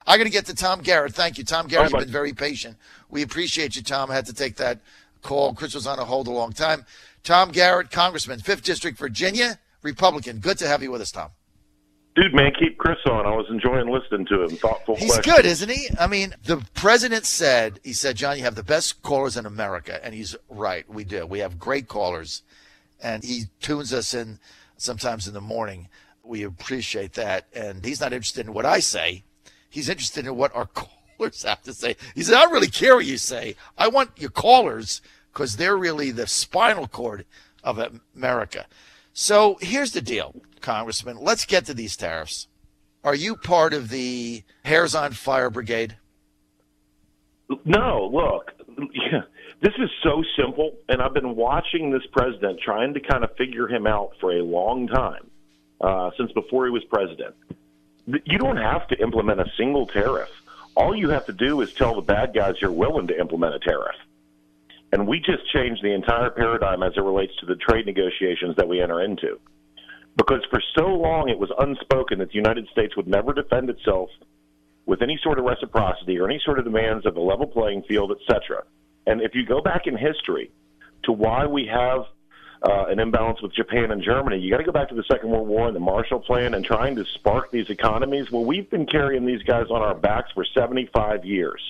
I got to get to Tom Garrett. Thank you, Tom Garrett. Bye, You've been very patient. We appreciate you, Tom. I had to take that call. Chris was on a hold a long time. Tom Garrett, Congressman, 5th District, Virginia, Republican. Good to have you with us, Tom. Dude, man, keep Chris on. I was enjoying listening to him. Thoughtful He's questions. good, isn't he? I mean, the president said, John, you have the best callers in America. And he's right. We do. We have great callers. And he tunes us in sometimes in the morning. We appreciate that. And he's not interested in what I say. He's interested in what our callers have to say. He said, I don't really care what you say. I want your callers because they're really the spinal cord of America. So here's the deal, Congressman. Let's get to these tariffs. Are you part of the Hairs on Fire Brigade? No, look, this is so simple, and I've been watching this president trying to kind of figure him out for a long time, since before he was president. You don't have to implement a single tariff. All you have to do is tell the bad guys you're willing to implement a tariff. And we just changed the entire paradigm as it relates to the trade negotiations that we enter into. Because for so long it was unspoken that the United States would never defend itself with any sort of reciprocity or any sort of demands of a level playing field, etc. And if you go back in history to why we have an imbalance with Japan and Germany, you got to go back to the Second World War and the Marshall Plan and trying to spark these economies. Well, we've been carrying these guys on our backs for 75 years.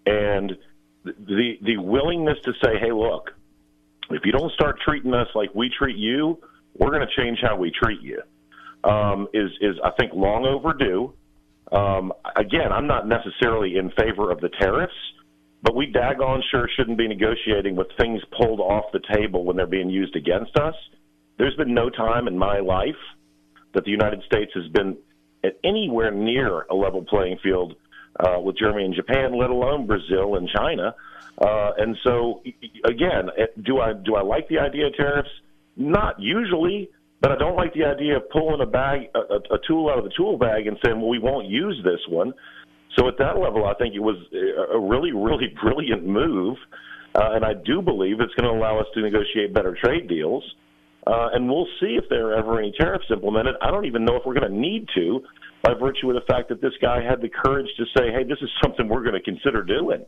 And the willingness to say, hey, look, if you don't start treating us like we treat you, we're going to change how we treat you, is I think, long overdue. Again, I'm not necessarily in favor of the tariffs, but we daggone sure shouldn't be negotiating with things pulled off the table when they're being used against us. There's been no time in my life that the United States has been at anywhere near a level playing field with Germany and Japan, let alone Brazil and China. And so, again, do I like the idea of tariffs? Not usually, but I don't like the idea of pulling a tool out of the tool bag and saying, well, we won't use this one. So at that level, I think it was a really, really brilliant move, and I do believe it's going to allow us to negotiate better trade deals. And we'll see if there are ever any tariffs implemented. I don't even know if we're going to need to, by virtue of the fact that this guy had the courage to say, hey, this is something we're going to consider doing.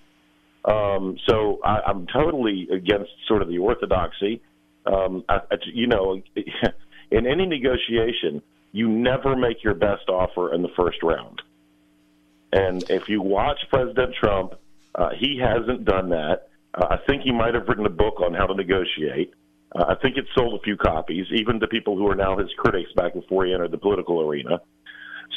So I'm totally against sort of the orthodoxy. In any negotiation, you never make your best offer in the first round. And if you watch President Trump, he hasn't done that. I think he might have written a book on how to negotiate. I think it sold a few copies, even to people who are now his critics back before he entered the political arena.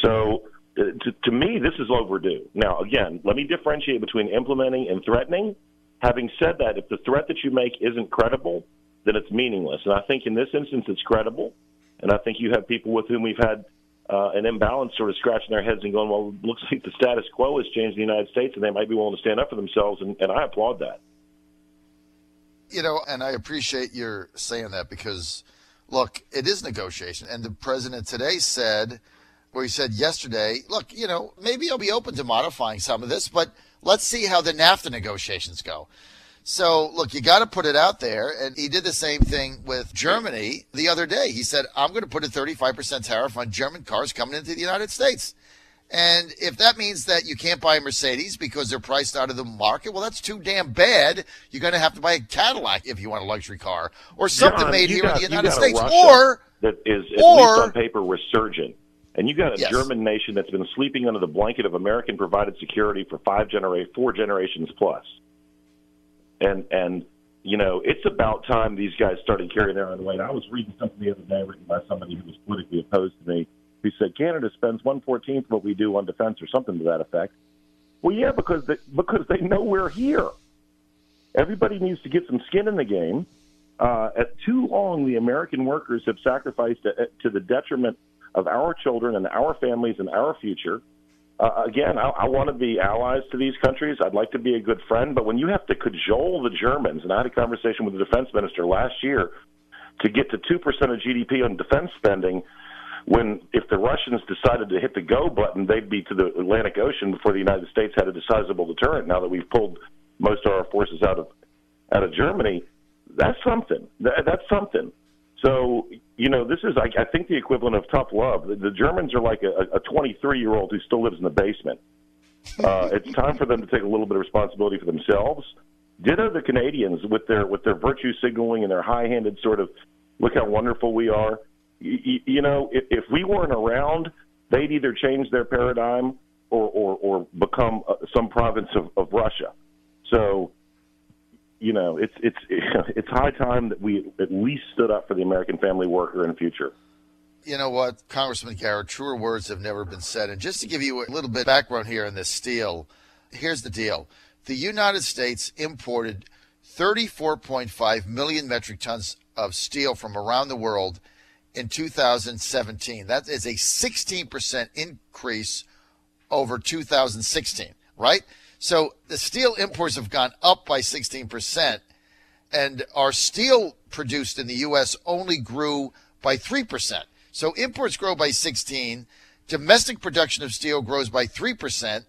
So to me, this is overdue. Now, again, let me differentiate between implementing and threatening. Having said that, if the threat that you make isn't credible, then it's meaningless. And I think in this instance it's credible. And I think you have people with whom we've had an imbalance sort of scratching their heads and going, well, it looks like the status quo has changed in the United States, and they might be willing to stand up for themselves, and I applaud that. You know, and I appreciate your saying that because, look, it is negotiation. And the president today said, or he said yesterday, look, you know, maybe I'll be open to modifying some of this, but let's see how the NAFTA negotiations go. So, look, you got to put it out there. And he did the same thing with Germany the other day. He said, I'm going to put a 35% tariff on German cars coming into the United States. And if that means that you can't buy a Mercedes because they're priced out of the market, well, that's too damn bad. You're going to have to buy a Cadillac if you want a luxury car or something made here in the United States. Or that is, at least on paper, resurgent. And you got a German nation that's been sleeping under the blanket of American-provided security for 4 generations plus. And you know, it's about time these guys started carrying their own weight. I was reading something the other day written by somebody who was politically opposed to me, who said Canada spends 1/14 what we do on defense or something to that effect. Well, yeah, because they know we're here. Everybody needs to get some skin in the game. At too long, the American workers have sacrificed to the detriment of our children and our families and our future. Again, I want to be allies to these countries. I'd like to be a good friend. But when you have to cajole the Germans, and I had a conversation with the defense minister last year, to get to 2% of GDP on defense spending, when if the Russians decided to hit the go button, they'd be to the Atlantic Ocean before the United States had a sizable deterrent. Now that we've pulled most of our forces out of Germany, that's something. That's something. So, this is, I think, the equivalent of tough love. The Germans are like a 23-year-old who still lives in the basement. It's time for them to take a little bit of responsibility for themselves. Ditto the Canadians with their virtue signaling and their high-handed sort of, look how wonderful we are. If we weren't around, they'd either change their paradigm or become some province of Russia. So, it's high time that we at least stood up for the American family worker in the future. You know what, Congressman Garrett, truer words have never been said. And just to give you a little bit of background here on this steel, here's the deal. The United States imported 34.5 million metric tons of steel from around the world in 2017. That is a 16% increase over 2016, right? So the steel imports have gone up by 16%, and our steel produced in the U.S. only grew by 3%. So imports grow by 16, domestic production of steel grows by 3%,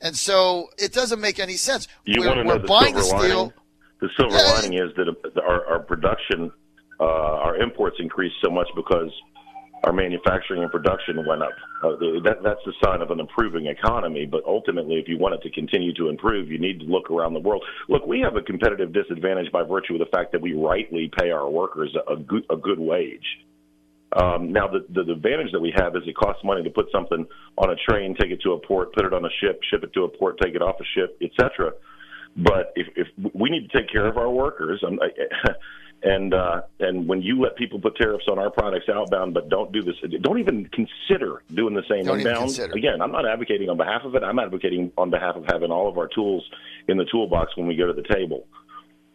and so it doesn't make any sense. We're buying the steel. The silver lining is that our production, our imports increased so much because our manufacturing and production went up. That's the sign of an improving economy, but ultimately, if you want it to continue to improve, you need to look around the world. Look, we have a competitive disadvantage by virtue of the fact that we rightly pay our workers a good wage. Now, the advantage that we have is it costs money to put something on a train, take it to a port, put it on a ship it to a port, take it off a ship, etc. But if we need to take care of our workers, and when you let people put tariffs on our products outbound, but don't do this, don't even consider doing the same inbound. Again, I'm not advocating on behalf of it. I'm advocating on behalf of having all of our tools in the toolbox when we go to the table.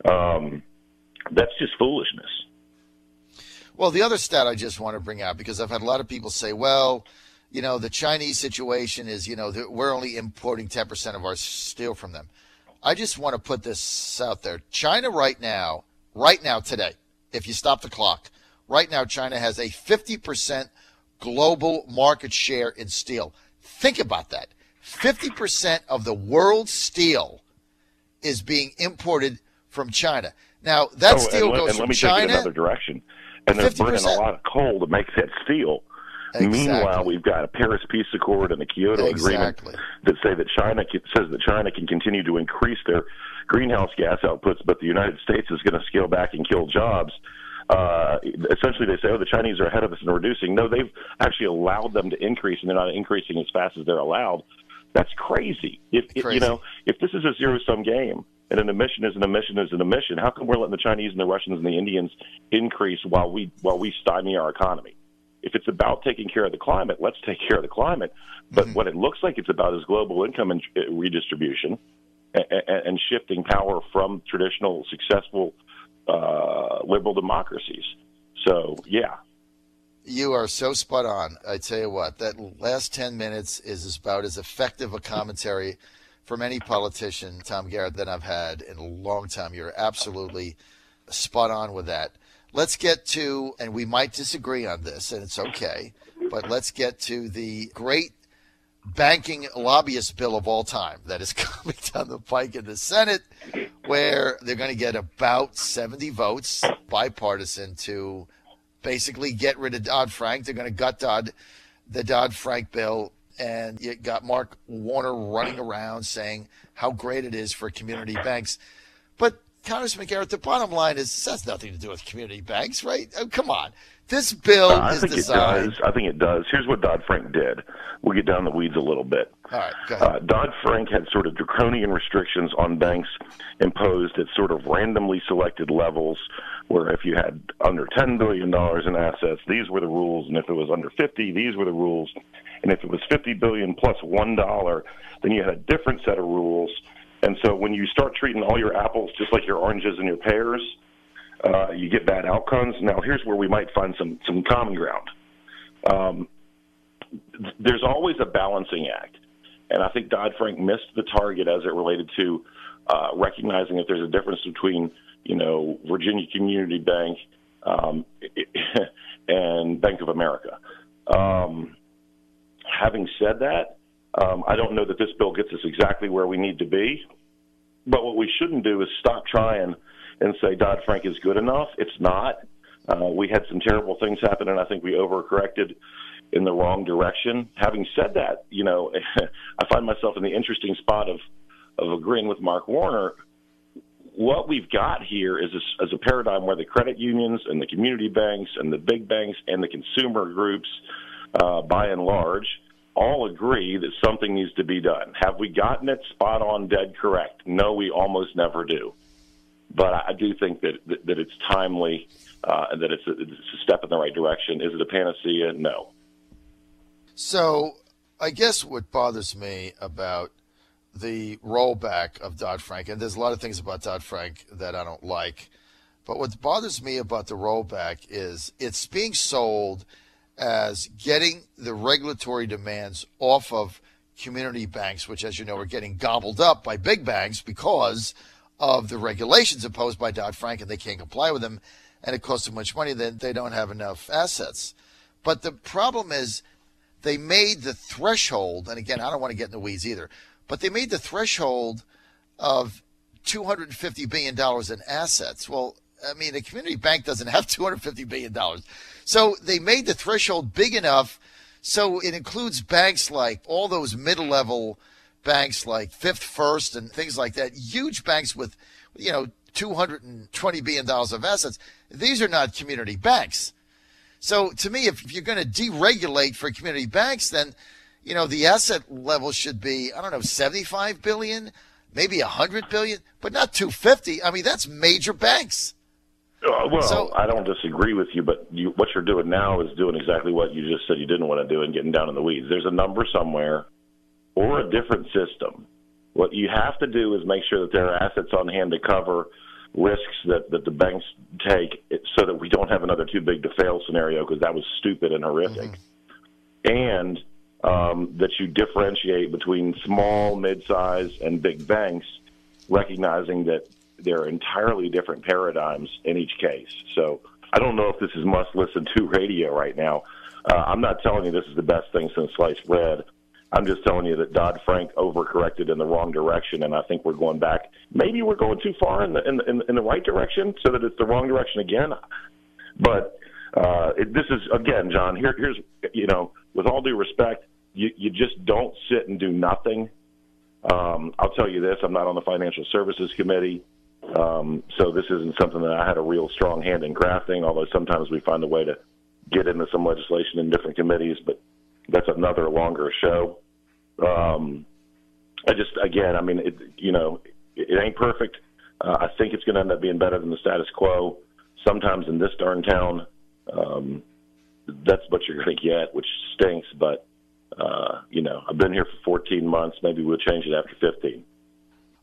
That's just foolishness. Well, the other stat I just want to bring out, because I've had a lot of people say, well, the Chinese situation is, we're only importing 10% of our steel from them. I just want to put this out there. China right now, today, if you stop the clock, right now China has a 50% global market share in steel. Think about that. 50% of the world's steel is being imported from China. Now, that steel goes from China. Let me take it another direction. And they're 50%. Burning a lot of coal to make that steel. Exactly. Meanwhile, we've got a Paris Peace Accord and a Kyoto Agreement that say that China can continue to increase their greenhouse gas outputs, but the United States is going to scale back and kill jobs. Essentially, they say, the Chinese are ahead of us in reducing. No, they've actually allowed them to increase, and they're not increasing as fast as they're allowed. That's crazy. If this is a zero-sum game, and an emission is an emission is an emission, how come we're letting the Chinese and the Russians and the Indians increase while we stymie our economy? If it's about taking care of the climate, let's take care of the climate. But what it looks like it's about is global income and redistribution and shifting power from traditional, successful liberal democracies. So, yeah. You are so spot on. I tell you what, that last 10 minutes is about as effective a commentary from any politician, Tom Garrett, that I've had in a long time. You're absolutely spot on with that. Let's get to, and we might disagree on this, and it's okay, but let's get to the great banking lobbyist bill of all time that is coming down the pike in the Senate, where they're going to get about 70 votes, bipartisan, to basically get rid of Dodd-Frank. They're going to gut the Dodd-Frank bill. And you got Mark Warner running around saying how great it is for community banks. But, Congressman Garrett, the bottom line is this has nothing to do with community banks, right? Oh, come on. This bill is designed. I think it does. Here's what Dodd-Frank did. We'll get down the weeds a little bit. All right, go ahead. Dodd-Frank had sort of draconian restrictions on banks imposed at sort of randomly selected levels, where if you had under $10 billion in assets, these were the rules, and if it was under 50, these were the rules. And if it was $50 billion plus $1, then you had a different set of rules. And so when you start treating all your apples just like your oranges and your pears, you get bad outcomes. Now, here's where we might find some common ground. There's always a balancing act. And I think Dodd-Frank missed the target as it related to recognizing that there's a difference between, Virginia Community Bank and Bank of America. Having said that, I don't know that this bill gets us exactly where we need to be. But what we shouldn't do is stop trying and say Dodd-Frank is good enough. It's not. We had some terrible things happen, and I think we overcorrected in the wrong direction. Having said that, I find myself in the interesting spot of agreeing with Mark Warner. What we've got here is a paradigm where the credit unions and the community banks and the big banks and the consumer groups, by and large, all agree that something needs to be done. Have we gotten it spot on, dead correct? No, we almost never do. But I do think that it's timely and that it's a step in the right direction. Is it a panacea? No. So I guess what bothers me about the rollback of Dodd-Frank, and there's a lot of things about Dodd-Frank that I don't like, but what bothers me about the rollback is it's being sold as getting the regulatory demands off of community banks, which, as you know, are getting gobbled up by big banks because of the regulations imposed by Dodd-Frank, and they can't comply with them, and it costs so much money that they don't have enough assets. But the problem is they made the threshold, and again, I don't want to get in the weeds either, but they made the threshold of $250 billion in assets. Well, I mean, a community bank doesn't have $250 billion. So they made the threshold big enough so it includes banks like all those middle-level banks like Fifth First and things like that, huge banks with, $220 billion of assets. These are not community banks. So to me, if you're going to deregulate for community banks, then, the asset level should be, I don't know, 75 billion, maybe 100 billion, but not 250. I mean, that's major banks. I don't disagree with you, but what you're doing now is doing exactly what you just said you didn't want to do and getting down in the weeds. There's a number somewhere or a different system. What you have to do is make sure that there are assets on hand to cover risks that the banks take so that we don't have another too big to fail scenario, because that was stupid and horrific. And that you differentiate between small, mid-size, and big banks, recognizing that there are entirely different paradigms in each case. So I don't know if this is must-listen-to radio right now. I'm not telling you this is the best thing since sliced bread. I'm just telling you that Dodd-Frank overcorrected in the wrong direction, and I think we're going back. Maybe we're going too far in the right direction so that it's the wrong direction again. But this is, again, John, here's, with all due respect, you just don't sit and do nothing. I'll tell you this, I'm not on the Financial Services Committee, so this isn't something that I had a real strong hand in crafting, although sometimes we find a way to get into some legislation in different committees, but that's another longer show. It ain't perfect. I think it's going to end up being better than the status quo. Sometimes in this darn town, that's what you're going to get, which stinks, but I've been here for 14 months. Maybe we'll change it after 15.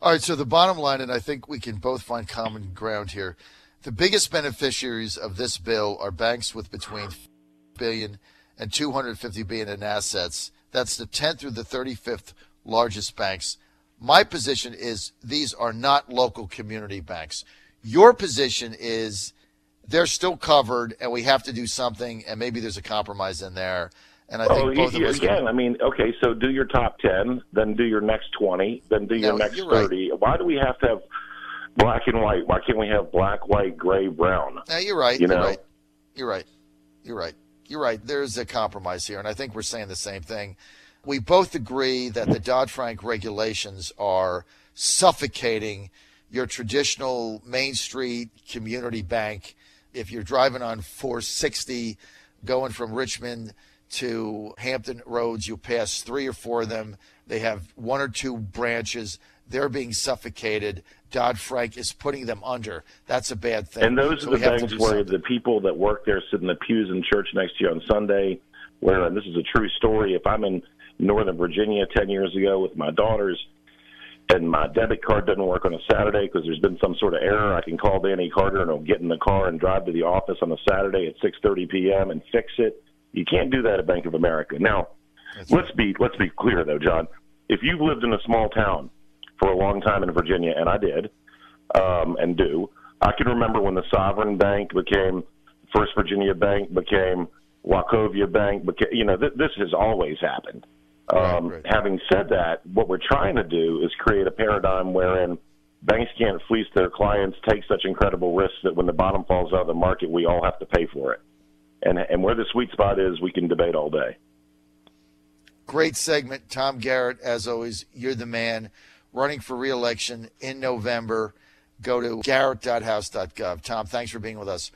All right, so the bottom line, and I think we can both find common ground here, the biggest beneficiaries of this bill are banks with between $1 billion and $250 billion in assets. That's the 10th through the 35th largest banks. My position is these are not local community banks. Your position is they're still covered, and we have to do something, and maybe there's a compromise in there. And I think both of us okay, so do your top 10, then do your next 20, then do your next 30. Right. Why do we have to have black and white? Why can't we have black, white, gray, brown? No, you're right. You're right. There's a compromise here, and I think we're saying the same thing. We both agree that the Dodd-Frank regulations are suffocating your traditional Main Street community bank. If you're driving on 460 going from Richmond to Hampton Roads, you'll pass 3 or 4 of them. They have 1 or 2 branches. They're being suffocated. Dodd-Frank is putting them under. That's a bad thing. And those are the banks where the people that work there sit in the pews in church next to you on Sunday, where, and this is a true story, if I'm in Northern Virginia 10 years ago with my daughters and my debit card doesn't work on a Saturday because there's been some sort of error, I can call Danny Carter and I'll get in the car and drive to the office on a Saturday at 6:30 p.m. and fix it. You can't do that at Bank of America. Now, let's be clear, though, John. If you've lived in a small town for a long time in Virginia, and I did, and do, I can remember when the Sovereign Bank became First Virginia Bank, became Wachovia Bank. This has always happened. Right. Having said that, what we're trying to do is create a paradigm wherein banks can't fleece their clients, take such incredible risks that when the bottom falls out of the market, we all have to pay for it. And where the sweet spot is, we can debate all day. Great segment. Tom Garrett, as always, you're the man. Running for re-election in November. Go to garrett.house.gov. Tom, thanks for being with us.